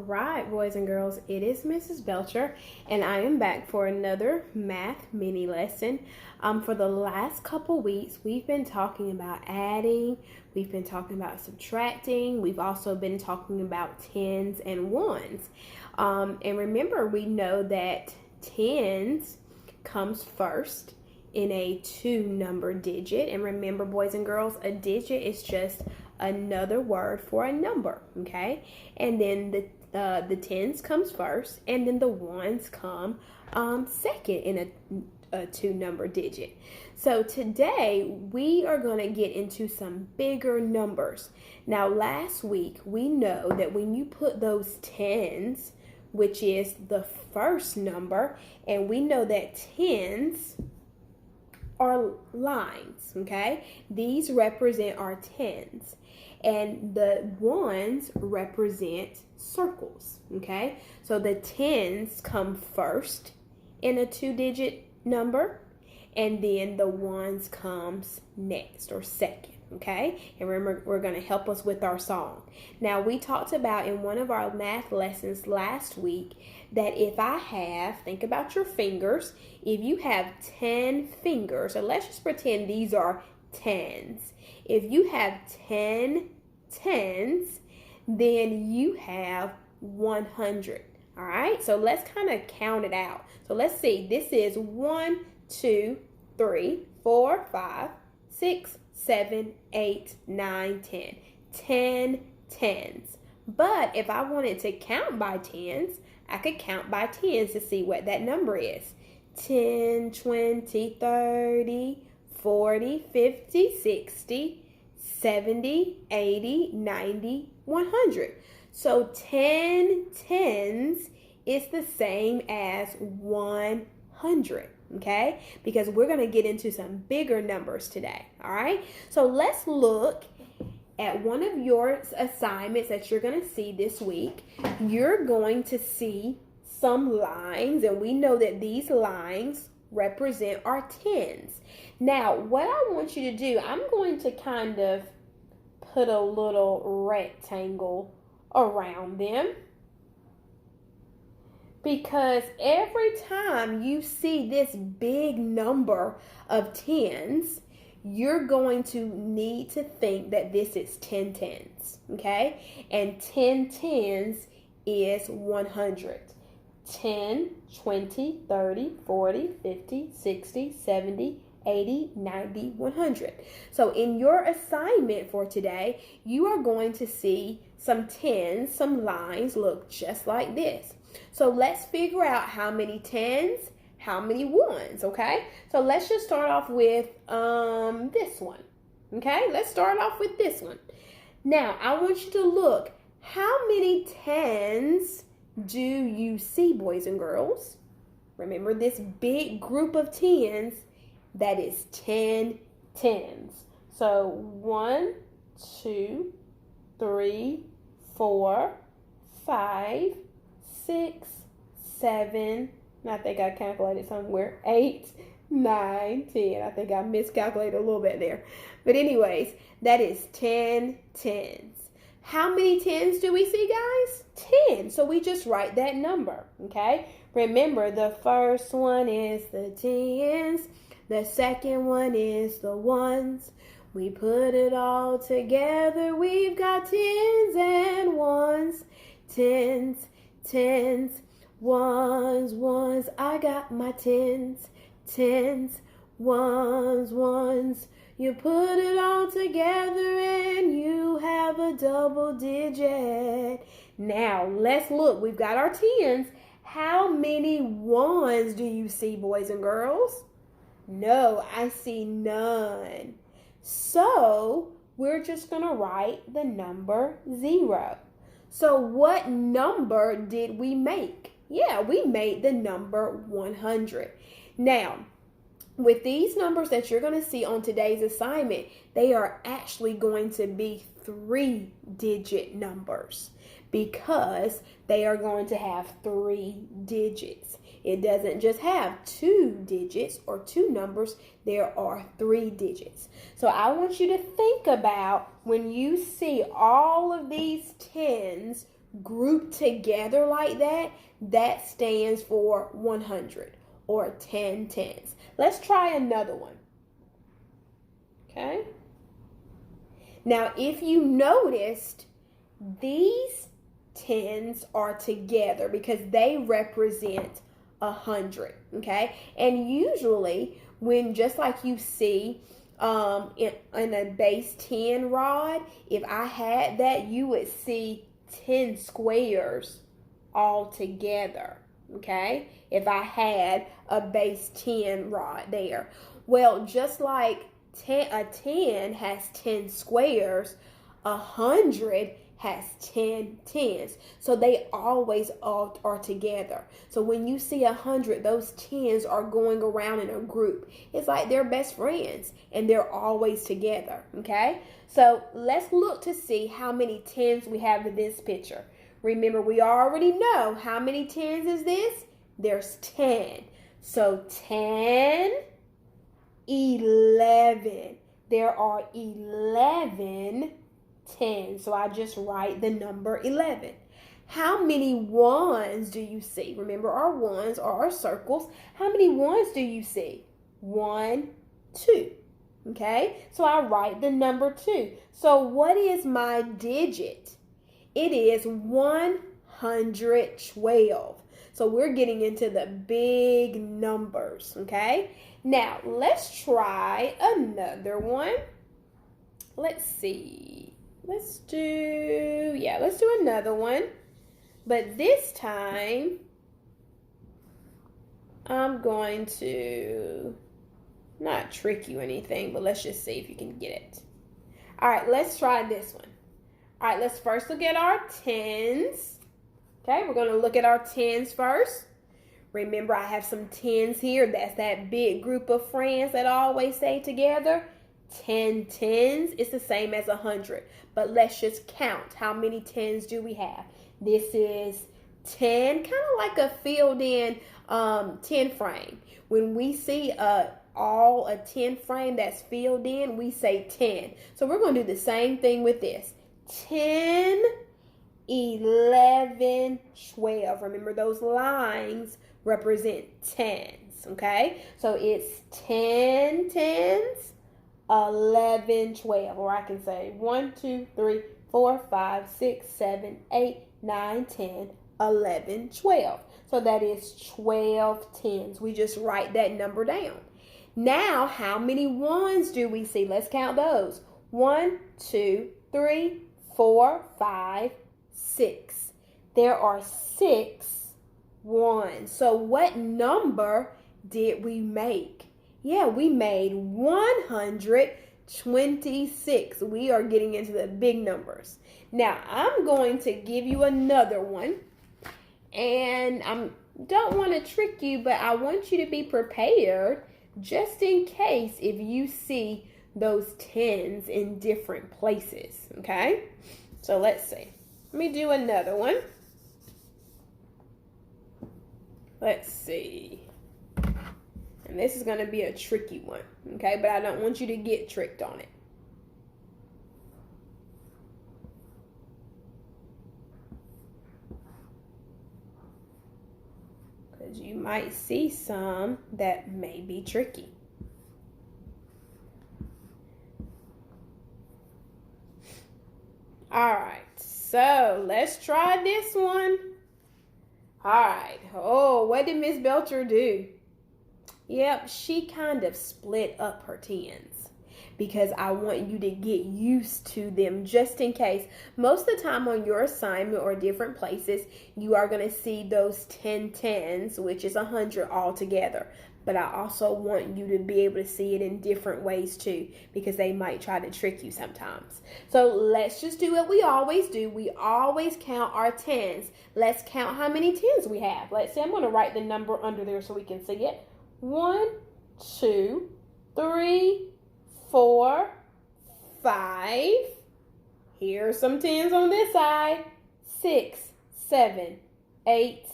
right, boys and girls, it is Mrs. Belcher, and I am back for another math mini lesson. For the last couple weeks, we've been talking about adding, we've been talking about subtracting, we've also been talking about tens and ones. And remember, we know that tens comes first in a two-number digit. And remember, boys and girls, a digit is just another word for a number, okay? And then the tens comes first, and then the ones come second in a two-number digit. So today we are going to get into some bigger numbers. Now, last week we know that when you put those tens, which is the first number, and we know that tens are lines, okay? These represent our tens, and the ones represent circles, okay? So the tens come first in a two-digit number, and then the ones comes next or second. Okay, and remember, we're going to help us with our song. Now, we talked about in one of our math lessons last week that if I have, think about your fingers, if you have 10 fingers, so let's just pretend these are tens. If you have 10 tens, then you have 100. All right, so let's kind of count it out. So let's see, this is 1, 2, 3, 4, 5, 6, 7, 8, 9, 10. 10 tens. But if I wanted to count by tens, I could count by tens to see what that number is. 10, 20, 30, 40, 50, 60, 70, 80, 90, 100. So 10 tens is the same as 100. Okay, because we're going to get into some bigger numbers today. All right, so let's look at one of your assignments that you're going to see this week. You're going to see some lines, and we know that these lines represent our tens. Now, what I want you to do, I'm going to kind of put a little rectangle around them, because every time you see this big number of tens, you're going to need to think that this is 10 tens, okay? And 10 tens is 100. 10, 20, 30, 40, 50, 60, 70, 80, 90, 100. So in your assignment for today, you are going to see some tens, some lines look just like this. So let's figure out how many tens, how many ones, okay? So let's just start off with this one, okay? Let's start off with this one. Now, I want you to look. How many tens do you see, boys and girls? Remember this big group of tens, that is 10 tens. So 1, 2, 3, 4, 5, 6, 7, I think I calculated somewhere, 8, 9, 10. I think I miscalculated a little bit there. But anyways, that is 10 tens. How many tens do we see, guys? 10. So we just write that number, okay? Remember, the first one is the tens. The second one is the ones. We put it all together. We've got tens and ones. Tens, tens, ones, ones. I got my tens, tens, ones, ones. You put it all together and you have a double digit. Now, let's look. We've got our tens. How many ones do you see, boys and girls? No, I see none. So, we're just going to write the number 0. So, what number did we make? Yeah, we made the number 100. Now, with these numbers that you're going to see on today's assignment, they are actually going to be 3-digit numbers because they are going to have 3 digits. It doesn't just have 2 digits or 2 numbers, there are 3 digits. So I want you to think about when you see all of these tens grouped together like that, that stands for 100 or 10 tens. Let's try another one. Okay. Now, if you noticed, these tens are together because they represent 100. Okay. And usually, when just like you see in a base 10 rod, if I had that, you would see 10 squares all together. Okay. If I had a base 10 rod there. Well, just like a 10 has 10 squares, 100 has 10 tens. So they always all are together. So when you see 100, those tens are going around in a group. It's like they're best friends and they're always together. Okay. So let's look to see how many tens we have in this picture. Remember, we already know how many tens is this? There's 10. So 10, 11. There are 11 tens. So I just write the number 11. How many ones do you see? Remember, our ones are our circles. How many ones do you see? 1, 2. Okay, so I write the number 2. So what is my digit? It is 112. So we're getting into the big numbers, okay? Now, let's try another one. Let's see. Let's do another one. But this time, I'm going to not trick you or anything, but let's just see if you can get it. All right, let's try this one. All right, let's first look at our tens. Okay, we're going to look at our tens first. Remember, I have some tens here. That's that big group of friends that always stay together. 10 tens is the same as 100. But let's just count. How many tens do we have? This is 10, kind of like a filled-in 10 frame. When we see a 10 frame that's filled in, we say 10. So we're going to do the same thing with this. 10, 11, 12. Remember, those lines represent tens, okay? So it's 10 tens, 11, 12. Or I can say 1, 2, 3, 4, 5, 6, 7, 8, 9, 10, 11, 12. So that is 12 tens. We just write that number down. Now, how many ones do we see? Let's count those. 1, 2, 3, 4, 5, 6. There are 6 ones. So what number did we make? Yeah, we made 126. We are getting into the big numbers. Now, I'm going to give you another one. And I don't want to trick you, but I want you to be prepared just in case if you see those tens in different places, okay? So let's see. Let me do another one. Let's see. And this is going to be a tricky one, okay? But I don't want you to get tricked on it. Because you might see some that may be tricky. All right, so let's try this one. All right. Oh, what did Miss Belcher do? Yep, she kind of split up her tens because I want you to get used to them just in case. Most of the time on your assignment or different places, you are going to see those 10 tens, which is 100 all together. But I also want you to be able to see it in different ways too, because they might try to trick you sometimes. So let's just do what we always do. We always count our tens. Let's count how many tens we have. Let's say I'm going to write the number under there so we can see it. 1, 2, 3, 4, 5. Here's some tens on this side. 6, 7, 8,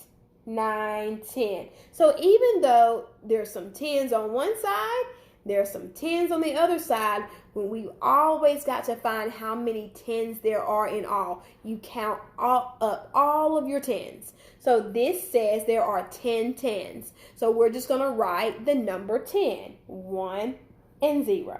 9, 10. So even though there's some tens on one side, There's some 10s on the other side when we always got to find how many 10s there are in all. You count up all of your 10s. So this says there are 10 10s. So we're just going to write the number 10, 1 and 0.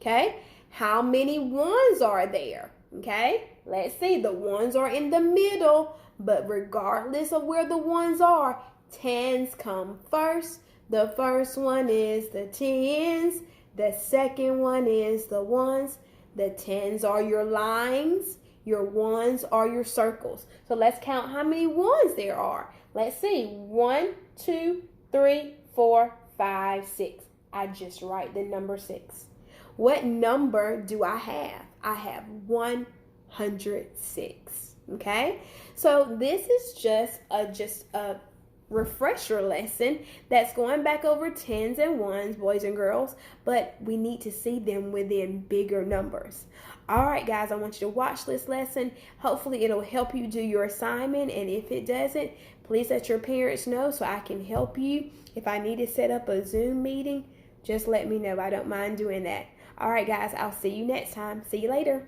Okay? How many 1s are there? Okay? Let's see. The 1s are in the middle, but regardless of where the 1s are, 10s come first. The first one is the 10s. The second one is the 1s. The 10s are your lines. Your 1s are your circles. So let's count how many 1s there are. Let's see. 1, 2, 3, 4, 5, 6. I just write the number 6. What number do I have? I have 106. Okay? So this is just a refresher lesson that's going back over 10s and 1s, boys and girls, but we need to see them within bigger numbers. All right, guys, I want you to watch this lesson. Hopefully it'll help you do your assignment, and if it doesn't, please let your parents know so I can help you. If I need to set up a Zoom meeting, just let me know. I don't mind doing that. All right, guys, I'll see you next time. See you later.